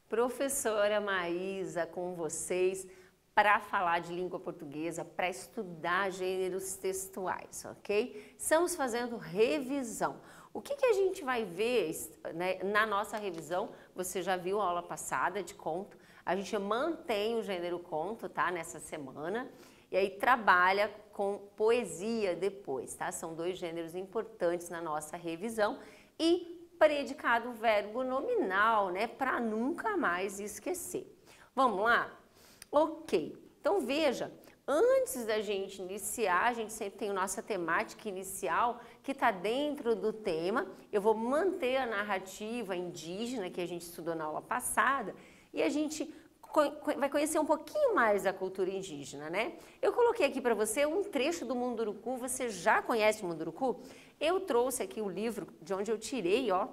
Professora Maísa com vocês para falar de língua portuguesa, para estudar gêneros textuais, ok? Estamos fazendo revisão. O que a gente vai ver, né, na nossa revisão? Você já viu a aula passada de conto, a gente mantém o gênero conto, tá, nessa semana, e aí trabalha com poesia depois, tá? São dois gêneros importantes na nossa revisão e predicado verbo nominal, né, para nunca mais esquecer. Vamos lá? Ok, então veja, antes da gente iniciar, a gente sempre tem a nossa temática inicial que está dentro do tema. Eu vou manter a narrativa indígena que a gente estudou na aula passada e a gente vai conhecer um pouquinho mais da cultura indígena, né? Eu coloquei aqui para você um trecho do Munduruku. Você já conhece o Munduruku? Eu trouxe aqui o livro de onde eu tirei, ó,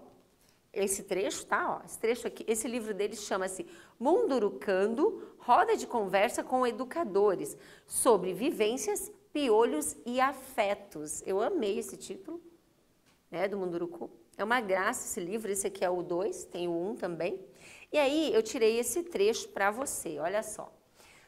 esse trecho, tá? Ó, esse trecho aqui, esse livro deles chama-se Mundurucando, Roda de Conversa com Educadores, sobre vivências, piolhos e afetos. Eu amei esse título, né, do Munduruku. É uma graça esse livro, esse aqui é o 2, tem o 1 também. E aí eu tirei esse trecho para você, olha só.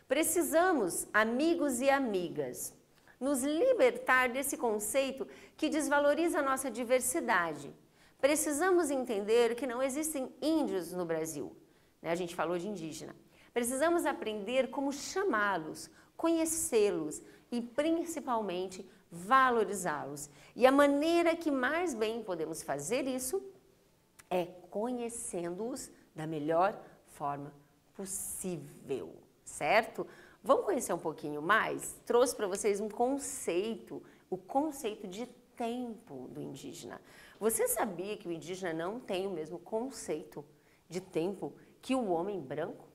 Precisamos, amigos e amigas, nos libertar desse conceito que desvaloriza a nossa diversidade. Precisamos entender que não existem índios no Brasil, né? A gente falou de indígena. Precisamos aprender como chamá-los, conhecê-los e, principalmente, valorizá-los. E a maneira que mais bem podemos fazer isso é conhecendo-os da melhor forma possível, certo? Vamos conhecer um pouquinho mais? Trouxe para vocês um conceito, o conceito de tempo do indígena. Você sabia que o indígena não tem o mesmo conceito de tempo que o homem branco?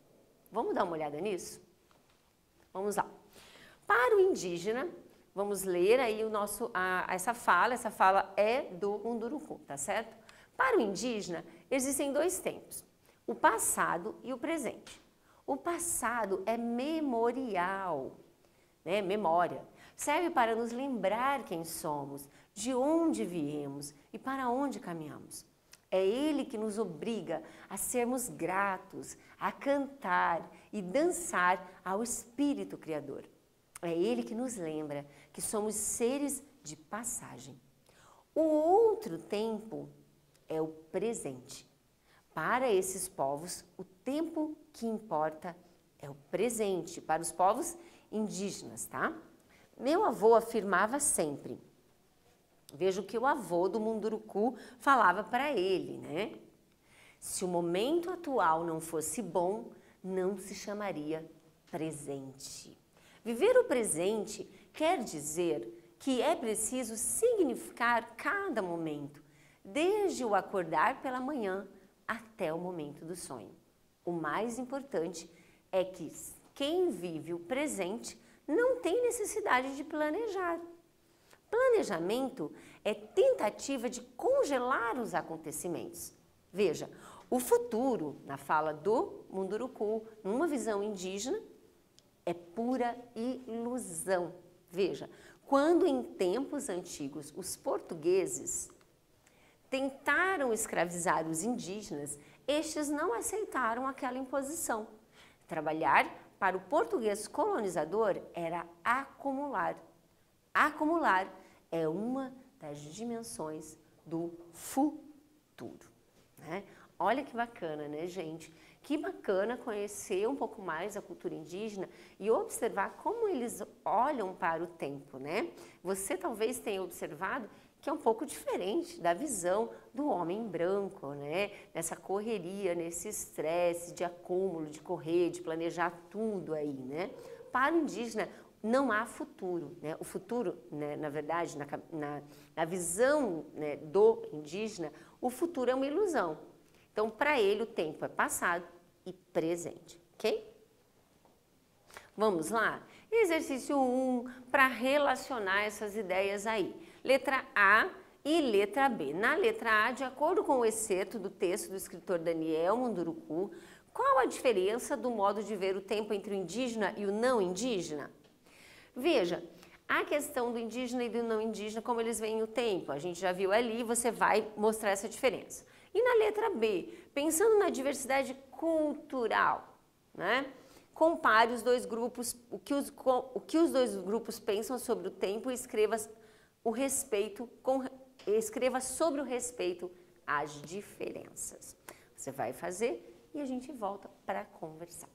Vamos dar uma olhada nisso? Vamos lá. Para o indígena, vamos ler aí essa fala é do Munduruku, tá certo? Para o indígena, existem dois tempos, o passado e o presente. O passado é memorial, né? Memória. Serve para nos lembrar quem somos, de onde viemos e para onde caminhamos. É ele que nos obriga a sermos gratos, a cantar e dançar ao Espírito Criador. É ele que nos lembra que somos seres de passagem. O outro tempo é o presente. Para esses povos, o tempo que importa é o presente, para os povos indígenas, tá? Meu avô afirmava sempre, veja o que o avô do Munduruku falava para ele, né? Se o momento atual não fosse bom, não se chamaria presente. Viver o presente quer dizer que é preciso significar cada momento, desde o acordar pela manhã até o momento do sonho. O mais importante é que quem vive o presente não tem necessidade de planejar. Planejamento é tentativa de congelar os acontecimentos. Veja, o futuro, na fala do Munduruku, numa visão indígena, é pura ilusão. Veja, quando em tempos antigos os portugueses tentaram escravizar os indígenas, estes não aceitaram aquela imposição. Trabalhar para o português colonizador era acumular. Acumular é uma das dimensões do futuro, né? Olha que bacana, né, gente? Que bacana conhecer um pouco mais a cultura indígena e observar como eles olham para o tempo, né? Você talvez tenha observado que é um pouco diferente da visão do homem branco, né? Nessa correria, nesse estresse de acúmulo, de correr, de planejar tudo aí, né? Para o indígena não há futuro, né? O futuro, né, na verdade, na visão, né, do indígena, o futuro é uma ilusão. Então, para ele, o tempo é passado e presente, ok? Vamos lá? Exercício 1, para relacionar essas ideias aí. Letra A e letra B. Na letra A, de acordo com o excerto do texto do escritor Daniel Munduruku, qual a diferença do modo de ver o tempo entre o indígena e o não indígena? Veja, A questão do indígena e do não indígena, como eles veem o tempo, a gente já viu ali, você vai mostrar essa diferença. E na letra B, pensando na diversidade cultural, né? Compare os dois grupos, o que os dois grupos pensam sobre o tempo e escreva sobre o respeito às diferenças. Você vai fazer e a gente volta para conversar.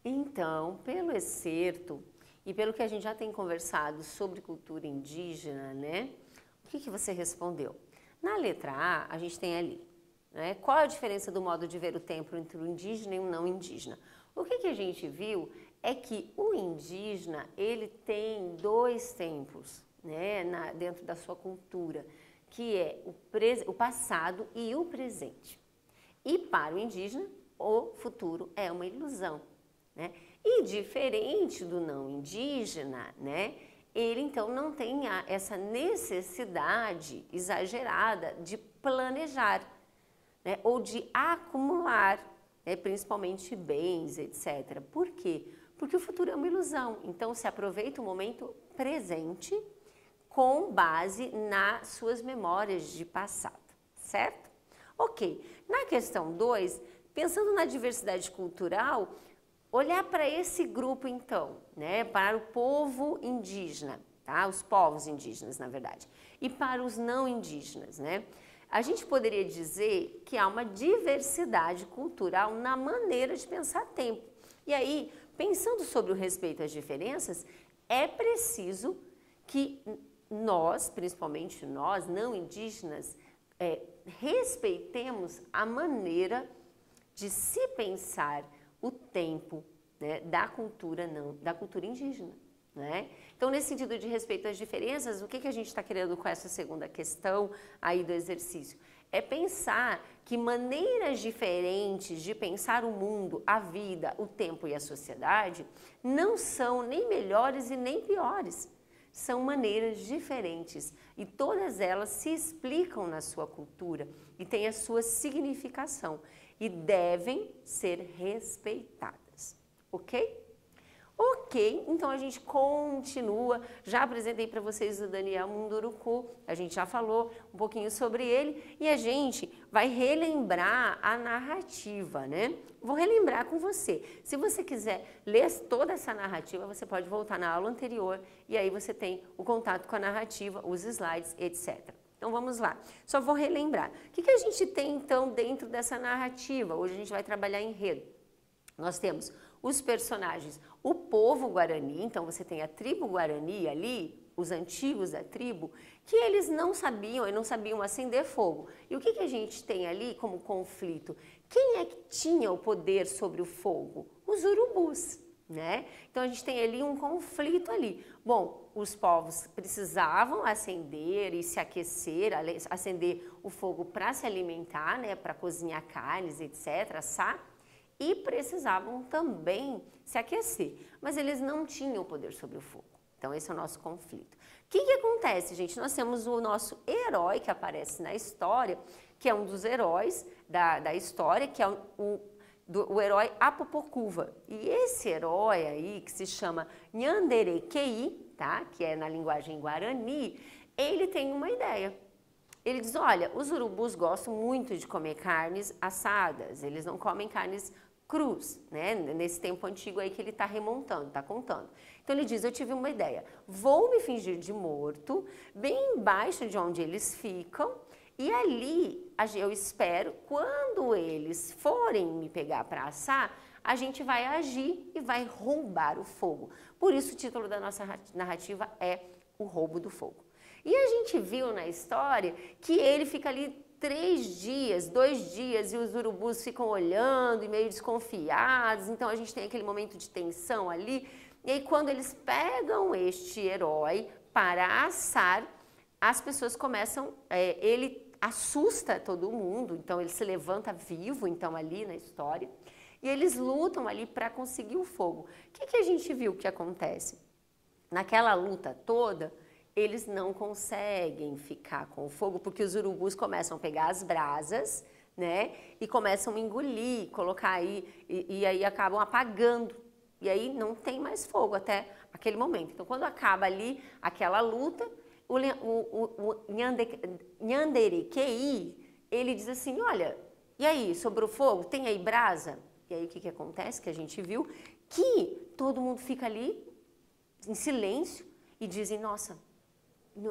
Então, pelo excerto e pelo que a gente já tem conversado sobre cultura indígena, né? O que você respondeu? Na letra A, a gente tem ali, né? Qual a diferença do modo de ver o tempo entre o indígena e o não indígena? O que a gente viu é que o indígena, ele tem dois tempos, né, dentro da sua cultura, que é o passado e o presente. E para o indígena, o futuro é uma ilusão, né? E diferente do não indígena, né, ele então não tem essa necessidade exagerada de planejar, né, ou de acumular, né, principalmente bens, etc. Por quê? Porque o futuro é uma ilusão, então se aproveita o momento presente com base nas suas memórias de passado, certo? Ok, na questão 2, pensando na diversidade cultural, olhar para esse grupo então, né, para o povo indígena, tá? Os povos indígenas, na verdade, e para os não indígenas, né? A gente poderia dizer que há uma diversidade cultural na maneira de pensar tempo. E aí, pensando sobre o respeito às diferenças, é preciso que nós, principalmente nós, não indígenas, respeitemos a maneira de se pensar o tempo, né, da cultura indígena, né? Então, nesse sentido de respeito às diferenças, o que a gente está querendo com essa segunda questão aí do exercício? É pensar que maneiras diferentes de pensar o mundo, a vida, o tempo e a sociedade não são nem melhores e nem piores. São maneiras diferentes e todas elas se explicam na sua cultura e têm a sua significação e devem ser respeitadas, ok? Ok, então a gente continua, já apresentei para vocês o Daniel Munduruku, a gente já falou um pouquinho sobre ele e a gente vai relembrar a narrativa, né? Vou relembrar com você. Se você quiser ler toda essa narrativa, você pode voltar na aula anterior e aí você tem o contato com a narrativa, os slides, etc. Então vamos lá, só vou relembrar. O que a gente tem então dentro dessa narrativa? Hoje a gente vai trabalhar enredo. Nós temos os personagens, o povo Guarani, então você tem a tribo Guarani ali, os antigos da tribo, que eles não sabiam acender fogo. E o que a gente tem ali como conflito? Quem é que tinha o poder sobre o fogo? Os urubus, né? Então a gente tem ali um conflito ali. Bom, os povos precisavam acender e se aquecer, acender o fogo para se alimentar, né, para cozinhar carnes, etc., assar, e precisavam também se aquecer, mas eles não tinham poder sobre o fogo. Então esse é o nosso conflito. O que acontece, gente? Nós temos o nosso herói que aparece na história, que é um dos heróis da história, que é o herói Apopocuva. E esse herói aí, que se chama Nhanderequei, tá? Que é na linguagem guarani, ele tem uma ideia. Ele diz, olha, os urubus gostam muito de comer carnes assadas, eles não comem carnes crus, né? Nesse tempo antigo aí que ele está remontando, está contando. Então ele diz, eu tive uma ideia, vou me fingir de morto, bem embaixo de onde eles ficam, e ali eu espero, quando eles forem me pegar para assar, a gente vai agir e vai roubar o fogo. Por isso o título da nossa narrativa é O Roubo do Fogo. E a gente viu na história que ele fica ali 3 dias, 2 dias, e os urubus ficam olhando e meio desconfiados, então a gente tem aquele momento de tensão ali, e aí quando eles pegam este herói para assar, as pessoas começam, ele assusta todo mundo, então ele se levanta vivo, então ali na história, e eles lutam ali para conseguir o fogo. O que a gente viu que acontece? Naquela luta toda, eles não conseguem ficar com o fogo, porque os urubus começam a pegar as brasas, né, e começam a engolir, colocar aí, e aí acabam apagando, e aí não tem mais fogo até aquele momento. Então, quando acaba ali aquela luta, o Nhanderequei, ele diz assim, olha, e aí, sobrou fogo? Tem aí brasa? E aí o que acontece? Que a gente viu que todo mundo fica ali em silêncio e dizem, nossa,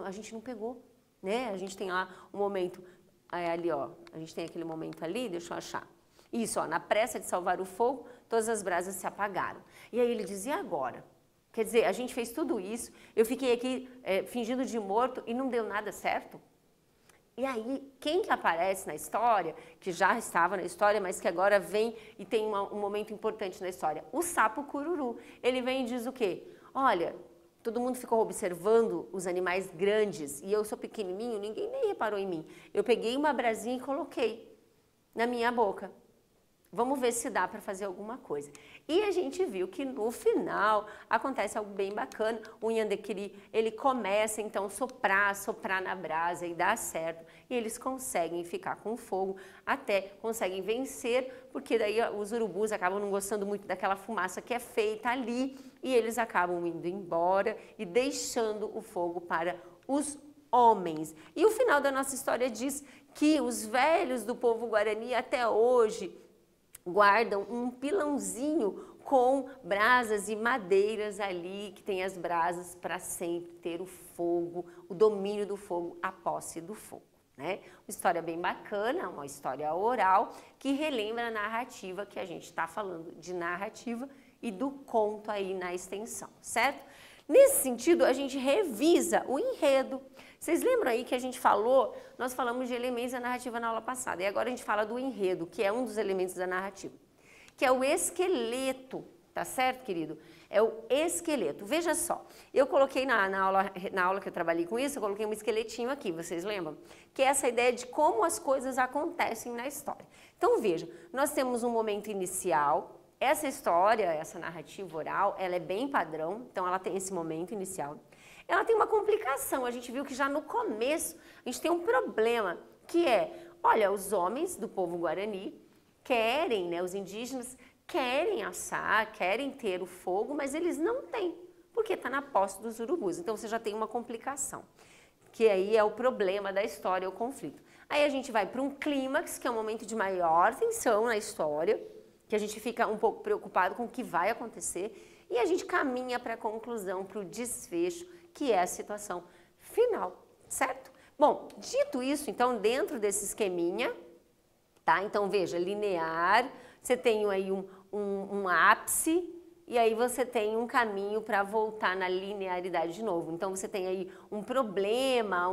a gente não pegou, né? A gente tem lá um momento, ali ó, a gente tem aquele momento ali, deixa eu achar. Isso, ó, na pressa de salvar o fogo, todas as brasas se apagaram. E aí ele dizia: e agora? Quer dizer, a gente fez tudo isso, eu fiquei aqui fingindo de morto e não deu nada certo? E aí, quem que aparece na história, que já estava na história, mas que agora vem e tem um momento importante na história? O sapo cururu. Ele vem e diz o quê? Olha, todo mundo ficou observando os animais grandes e eu sou pequenininho, ninguém nem reparou em mim. Eu peguei uma brasinha e coloquei na minha boca. Vamos ver se dá para fazer alguma coisa. E a gente viu que no final acontece algo bem bacana. O Nhandequiri, ele começa então a soprar na brasa e dá certo. E eles conseguem ficar com fogo, até conseguem vencer, porque daí os urubus acabam não gostando muito daquela fumaça que é feita ali e eles acabam indo embora e deixando o fogo para os homens. E o final da nossa história diz que os velhos do povo Guarani até hoje guardam um pilãozinho com brasas e madeiras ali, que tem as brasas para sempre ter o fogo, o domínio do fogo, a posse do fogo, né? Uma história bem bacana, uma história oral, que relembra a narrativa que a gente está falando de narrativa e do conto aí na extensão, certo? Nesse sentido, a gente revisa o enredo. Vocês lembram aí que a gente falou, nós falamos de elementos da narrativa na aula passada, e agora a gente fala do enredo, que é um dos elementos da narrativa, que é o esqueleto, tá certo, querido? É o esqueleto. Veja só, eu coloquei na aula que eu trabalhei com isso, eu coloquei um esqueletinho aqui, vocês lembram? Que é essa ideia de como as coisas acontecem na história. Então veja, nós temos um momento inicial. Essa história, essa narrativa oral, ela é bem padrão, então ela tem esse momento inicial. Ela tem uma complicação, a gente viu que já no começo a gente tem um problema, que é, olha, os homens do povo Guarani querem, né, os indígenas querem assar, querem ter o fogo, mas eles não têm, porque está na posse dos urubus. Então você já tem uma complicação, que aí é o problema da história, o conflito. Aí a gente vai para um clímax, que é um momento de maior tensão na história, que a gente fica um pouco preocupado com o que vai acontecer, e a gente caminha para a conclusão, para o desfecho, que é a situação final, certo? Bom, dito isso, então, dentro desse esqueminha, tá? Então, veja, linear, você tem aí um ápice, e aí você tem um caminho para voltar na linearidade de novo. Então, você tem aí um problema,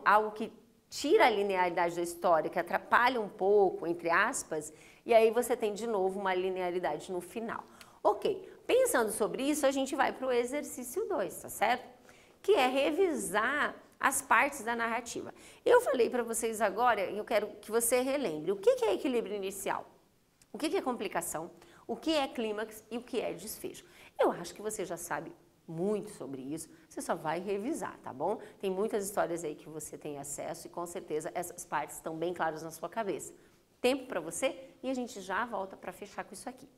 algo que tira a linearidade da história, que atrapalha um pouco, entre aspas, e aí você tem de novo uma linearidade no final. Ok, pensando sobre isso, a gente vai para o exercício 2, tá certo? Que é revisar as partes da narrativa. Eu falei para vocês agora, e eu quero que você relembre, o que é equilíbrio inicial? O que é complicação? O que é clímax e o que é desfecho? Eu acho que você já sabe muito sobre isso, você só vai revisar, tá bom? Tem muitas histórias aí que você tem acesso e com certeza essas partes estão bem claras na sua cabeça. Tempo para você e a gente já volta para fechar com isso aqui.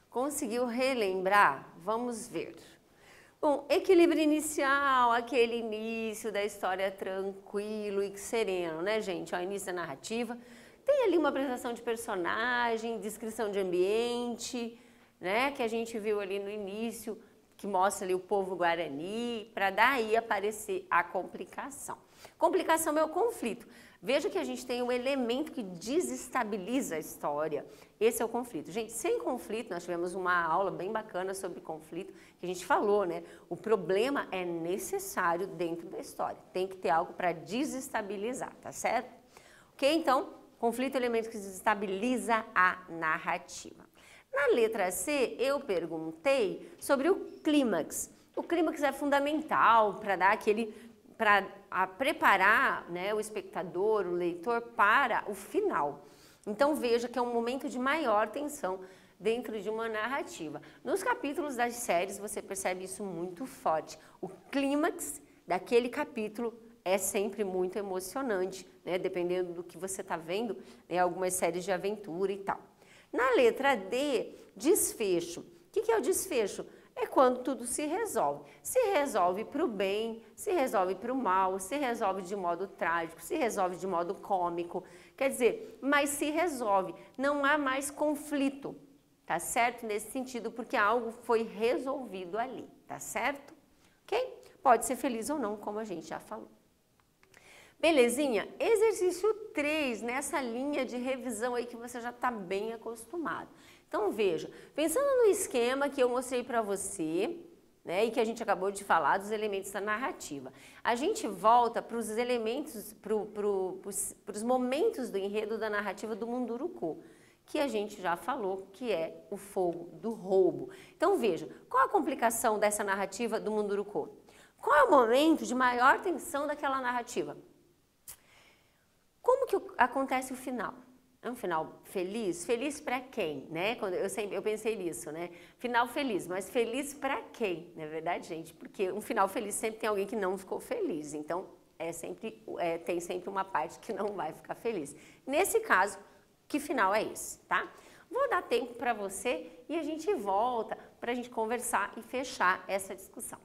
Conseguiu relembrar? Vamos ver. Bom, equilíbrio inicial, aquele início da história tranquilo e sereno, né, gente? Ó, início da narrativa. Tem ali uma apresentação de personagem, descrição de ambiente, né, que a gente viu ali no início, que mostra ali o povo guarani, para daí aparecer a complicação. Complicação é o conflito. Veja que a gente tem um elemento que desestabiliza a história. Esse é o conflito. Gente, sem conflito, nós tivemos uma aula bem bacana sobre conflito, que a gente falou, né? O problema é necessário dentro da história. Tem que ter algo para desestabilizar, tá certo? Ok? Então, conflito é o elemento que desestabiliza a narrativa. Na letra C, eu perguntei sobre o clímax. O clímax é fundamental para dar para preparar, né, o espectador, o leitor para o final. Então veja que é um momento de maior tensão dentro de uma narrativa. Nos capítulos das séries você percebe isso muito forte. O clímax daquele capítulo é sempre muito emocionante, né, dependendo do que você está vendo, né, algumas séries de aventura e tal. Na letra D, desfecho. O que é o desfecho? É quando tudo se resolve. Se resolve para o bem, se resolve para o mal, se resolve de modo trágico, se resolve de modo cômico. Quer dizer, mas se resolve. Não há mais conflito, tá certo? Nesse sentido, porque algo foi resolvido ali, tá certo? Ok? Pode ser feliz ou não, como a gente já falou. Belezinha? Exercício 3, nessa linha de revisão aí que você já está bem acostumado. Então veja, pensando no esquema que eu mostrei para você, né, e que a gente acabou de falar dos elementos da narrativa, a gente volta para os elementos, para os momentos do enredo da narrativa do Munduruku, que a gente já falou que é o fogo do roubo. Então veja, qual a complicação dessa narrativa do Munduruku? Qual é o momento de maior tensão daquela narrativa? Como que acontece o final? É um final feliz? Feliz para quem, né? Eu pensei nisso, né? Final feliz, mas feliz para quem? Não é verdade, gente? Porque um final feliz sempre tem alguém que não ficou feliz. Então, tem sempre uma parte que não vai ficar feliz. Nesse caso, que final é esse, tá? Vou dar tempo para você e a gente volta para a gente conversar e fechar essa discussão.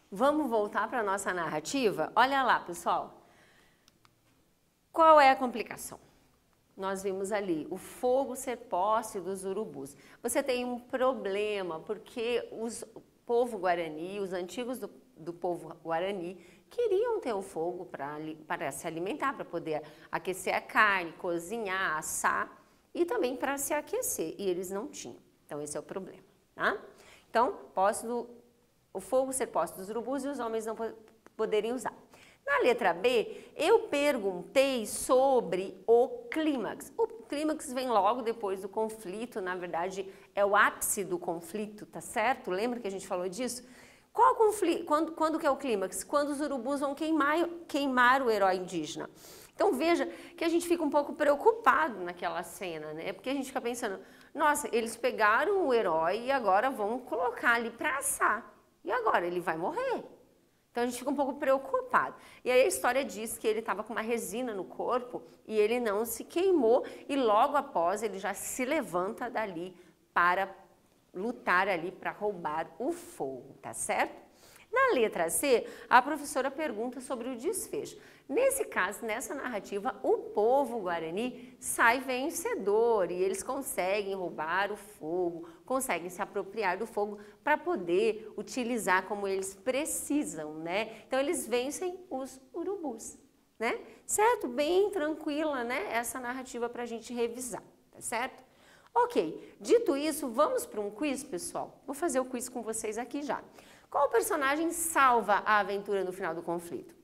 Vamos voltar para a nossa narrativa? Olha lá, pessoal. Qual é a complicação? Nós vimos ali o fogo ser posse dos urubus. Você tem um problema porque o povo Guarani, os antigos do povo Guarani, queriam ter o fogo para se alimentar, para poder aquecer a carne, cozinhar, assar e também para se aquecer. E eles não tinham. Então esse é o problema, tá? Então, o fogo ser posse dos urubus e os homens não poderem usar. Na letra B, eu perguntei sobre o clímax. O clímax vem logo depois do conflito, na verdade é o ápice do conflito, tá certo? Lembra que a gente falou disso? Qual o conflito? Quando que é o clímax? Quando os urubus vão queimar o herói indígena. Então veja que a gente fica um pouco preocupado naquela cena, né? Porque a gente fica pensando, nossa, eles pegaram o herói e agora vão colocar ali para assar. E agora? Ele vai morrer. Então a gente fica um pouco preocupado. E aí a história diz que ele estava com uma resina no corpo e ele não se queimou e logo após ele já se levanta dali para lutar ali para roubar o fogo, tá certo? Na letra C, a professora pergunta sobre o desfecho. Nesse caso, nessa narrativa, o povo Guarani sai vencedor e eles conseguem roubar o fogo, conseguem se apropriar do fogo para poder utilizar como eles precisam, né? Então, eles vencem os urubus, né? Certo? Bem tranquila, né? Essa narrativa para a gente revisar, tá certo? Ok, dito isso, vamos para um quiz, pessoal? Vou fazer o quiz com vocês aqui já. Qual personagem salva a aventura no final do conflito?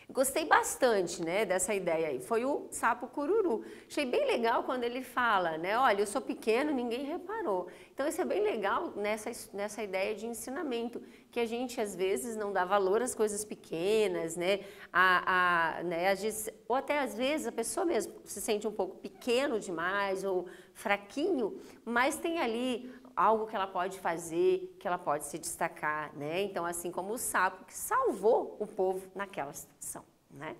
Gostei bastante, né, dessa ideia aí. Foi o sapo cururu. Achei bem legal quando ele fala, né? Olha, eu sou pequeno, ninguém reparou. Então isso é bem legal nessa ideia de ensinamento, que a gente às vezes não dá valor às coisas pequenas, né? Ou até às vezes a pessoa mesmo se sente um pouco pequeno demais ou fraquinho, mas tem ali algo que ela pode fazer, que ela pode se destacar, né? Então, assim como o sapo que salvou o povo naquela situação, né?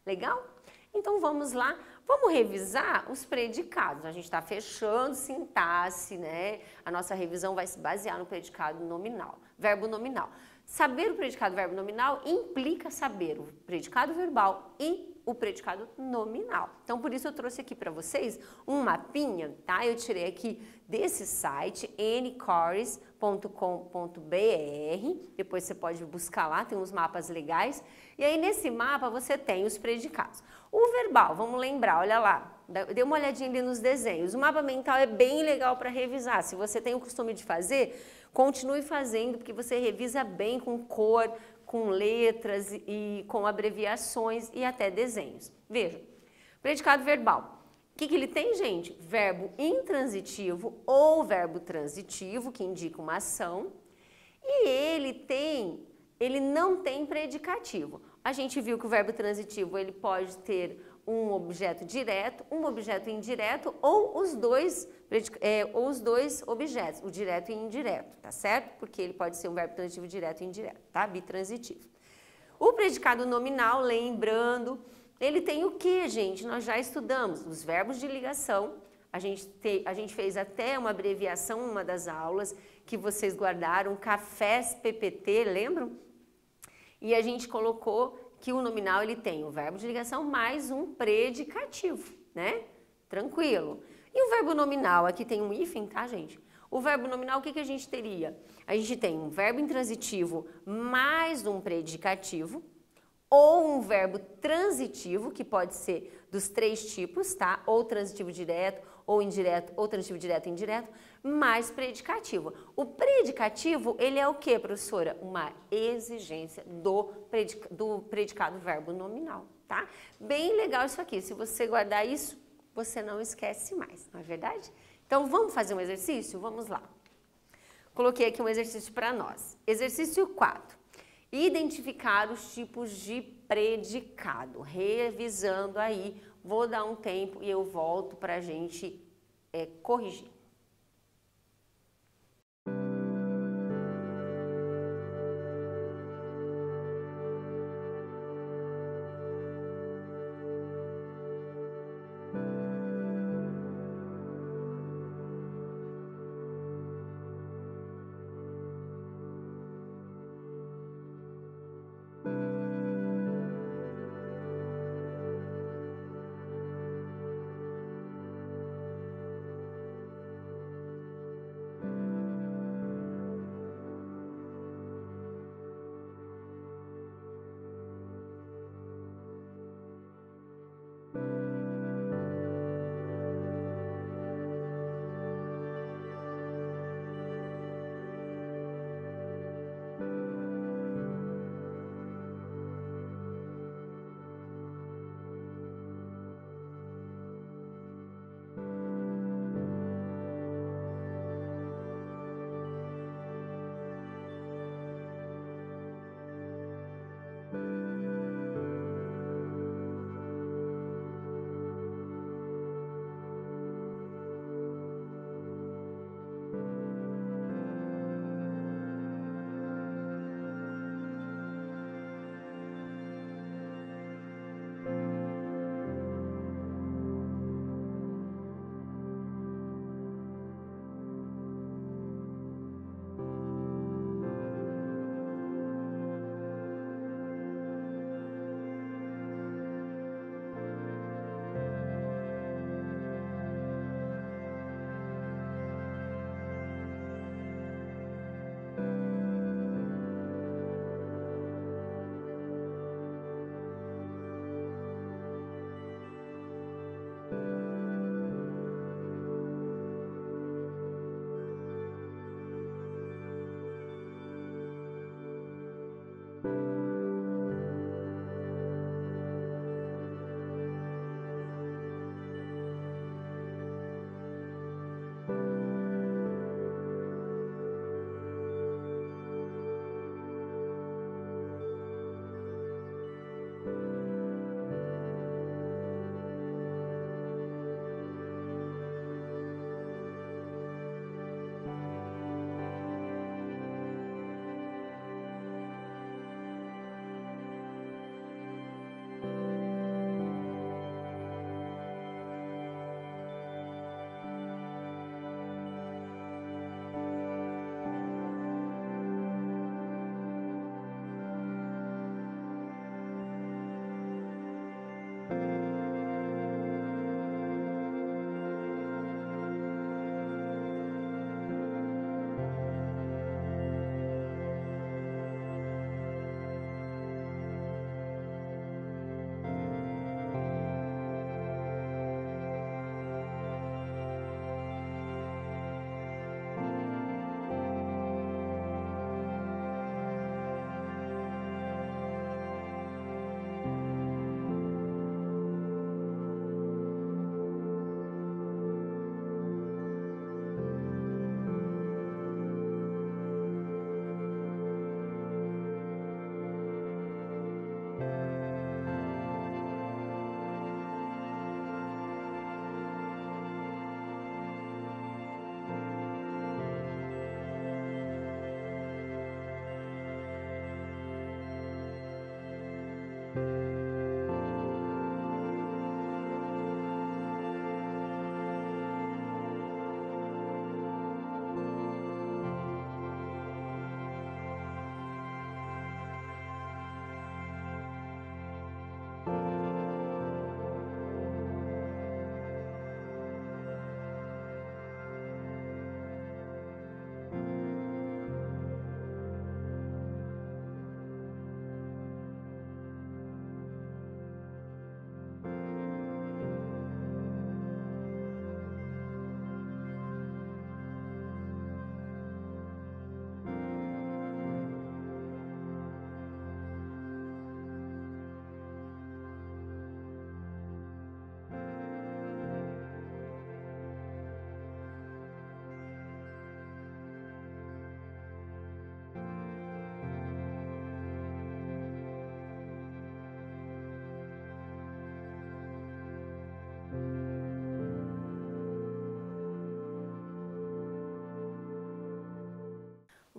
Legal? Então, vamos lá. Vamos revisar os predicados. A gente está fechando sintaxe, né? A nossa revisão vai se basear no predicado nominal, verbo nominal. Saber o predicado verbo nominal implica saber o predicado verbal e o predicado nominal. Então, por isso eu trouxe aqui para vocês um mapinha, tá? Eu tirei aqui desse site, ncores.com.br, depois você pode buscar lá, tem uns mapas legais. E aí, nesse mapa, você tem os predicados. O verbal, vamos lembrar, olha lá, dê uma olhadinha ali nos desenhos. O mapa mental é bem legal para revisar. Se você tem o costume de fazer, continue fazendo, porque você revisa bem com cor, com letras e com abreviações e até desenhos. Veja, predicado verbal. O que ele tem, gente? Verbo intransitivo ou verbo transitivo, que indica uma ação. E ele não tem predicativo. A gente viu que o verbo transitivo ele pode ter um objeto direto, um objeto indireto ou os dois objetos, o direto e indireto, tá certo? Porque ele pode ser um verbo transitivo direto e indireto, tá? Bitransitivo. O predicado nominal, lembrando, ele tem o que, gente? Nós já estudamos os verbos de ligação. A gente fez até uma abreviação em uma das aulas que vocês guardaram, cafés PPT, lembram? E a gente colocou que o nominal ele tem o verbo de ligação mais um predicativo, né? Tranquilo. E o verbo nominal, aqui tem um hífen, tá, gente? O verbo nominal, o que a gente teria? A gente tem um verbo intransitivo mais um predicativo, ou um verbo transitivo, que pode ser dos 3 tipos, tá? Ou transitivo direto, ou indireto, ou transitivo direto e indireto, mais predicativo. O predicativo, ele é o quê, professora? Uma exigência do predicado verbo nominal, tá? Bem legal isso aqui. Se você guardar isso, você não esquece mais, não é verdade? Então, vamos fazer um exercício? Vamos lá. Coloquei aqui um exercício para nós. Exercício 4. Identificar os tipos de predicado. Revisando aí, vou dar um tempo e eu volto para a gente corrigir.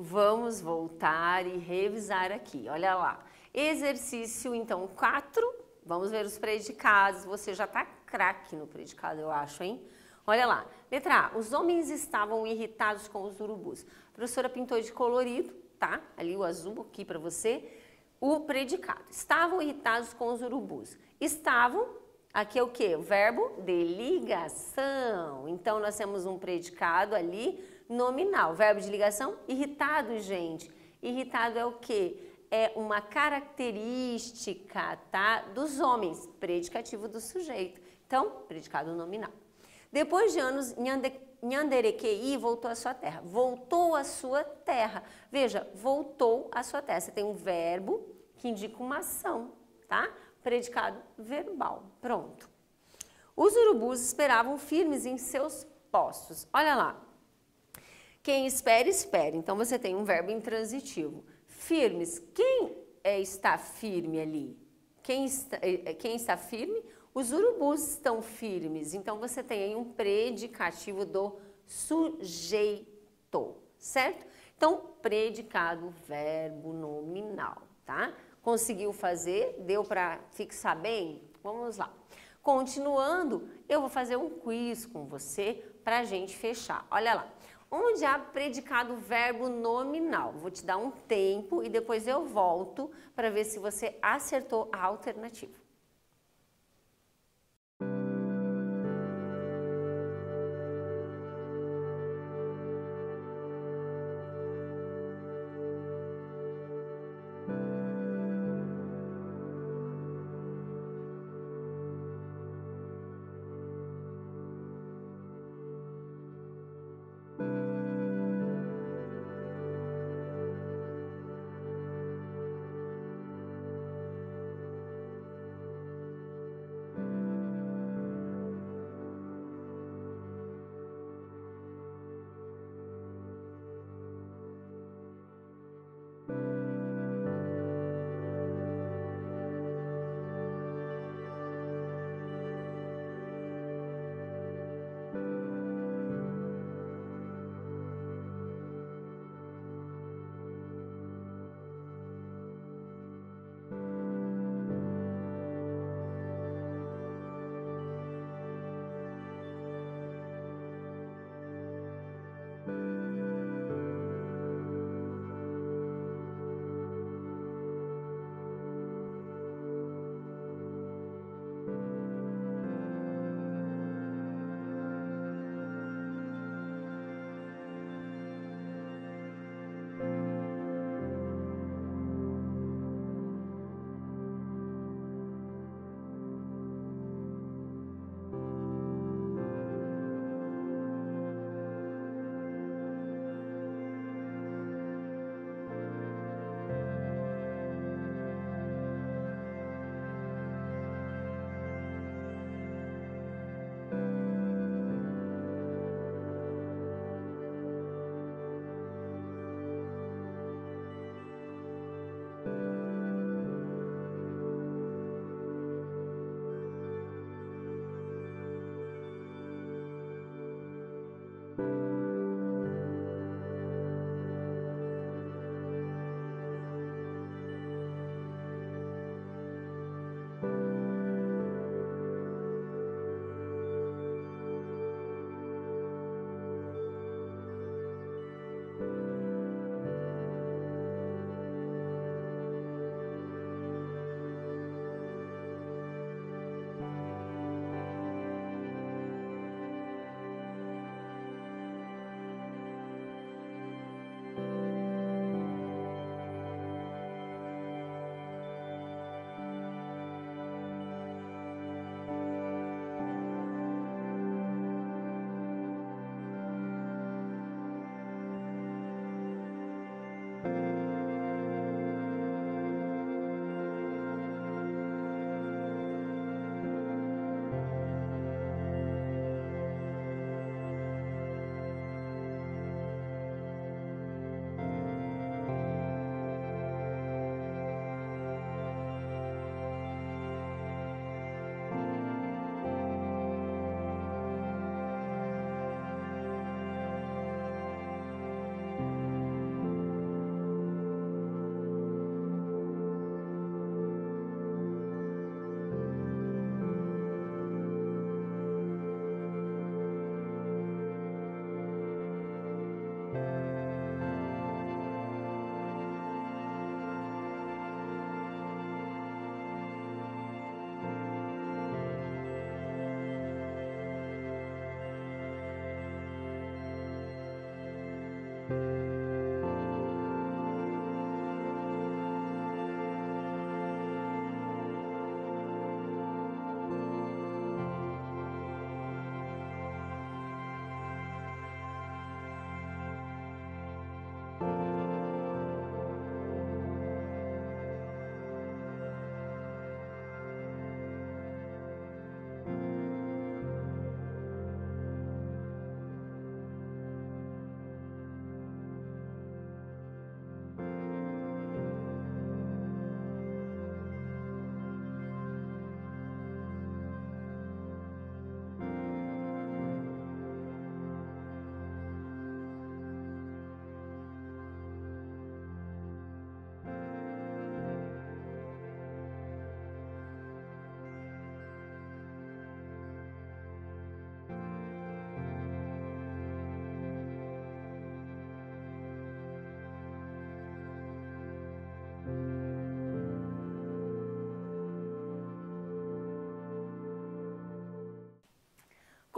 Vamos voltar e revisar aqui. Olha lá. Exercício, então, 4. Vamos ver os predicados. Você já tá craque no predicado, eu acho, hein? Olha lá. Letra A. Os homens estavam irritados com os urubus. A professora pintou de colorido, tá? Ali o azul aqui para você. O predicado. Estavam irritados com os urubus. Estavam, aqui é o quê? O verbo de ligação. Então, nós temos um predicado ali nominal. Verbo de ligação, irritado, gente. Irritado é o quê? É uma característica, tá? Dos homens. Predicativo do sujeito. Então, predicado nominal. Depois de anos, Nhanderequei voltou à sua terra. Voltou à sua terra. Veja, voltou à sua terra. Você tem um verbo que indica uma ação, tá? Predicado verbal. Pronto. Os urubus esperavam firmes em seus postos. Olha lá. Quem espera, espera. Então, você tem um verbo intransitivo. Firmes. Quem está firme ali? Quem está firme? Os urubus estão firmes, então você tem aí um predicativo do sujeito, certo? Então, predicado, verbo nominal, tá? Conseguiu fazer? Deu para fixar bem? Vamos lá. Continuando, eu vou fazer um quiz com você para a gente fechar. Olha lá. Onde há predicado verbo nominal? Vou te dar um tempo e depois eu volto para ver se você acertou a alternativa.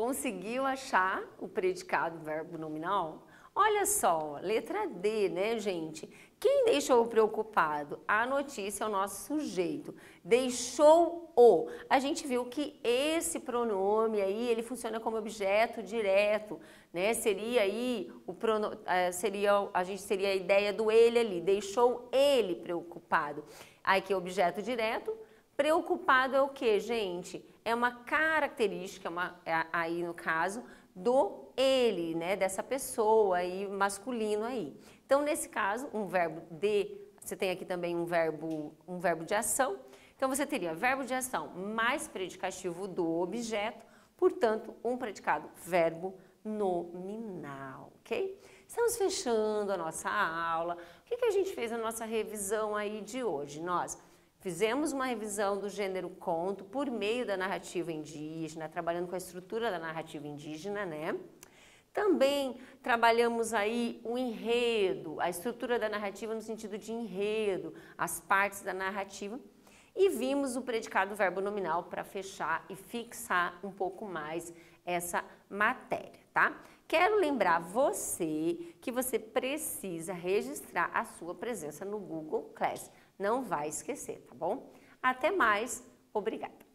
Conseguiu achar o predicado verbo nominal? Olha só, letra D, né, gente? Quem deixou o preocupado? A notícia é o nosso sujeito. Deixou o. A gente viu que esse pronome aí, ele funciona como objeto direto, né? Seria aí a gente teria a ideia do ele ali. Deixou ele preocupado. Aí que é objeto direto. Preocupado é o que, gente? É uma característica, aí no caso, do ele, né? Dessa pessoa aí, masculino aí. Então, nesse caso, um verbo você tem aqui também um verbo de ação. Então, você teria verbo de ação mais predicativo do objeto, portanto, um predicado verbo nominal, ok? Estamos fechando a nossa aula. O que a gente fez na nossa revisão aí de hoje? Nós fizemos uma revisão do gênero conto por meio da narrativa indígena, trabalhando com a estrutura da narrativa indígena, né? Também trabalhamos aí o enredo, a estrutura da narrativa no sentido de enredo, as partes da narrativa. E vimos o predicado verbo nominal para fechar e fixar um pouco mais essa matéria, tá? Quero lembrar você que você precisa registrar a sua presença no Google Class. Não vai esquecer, tá bom? Até mais, obrigada!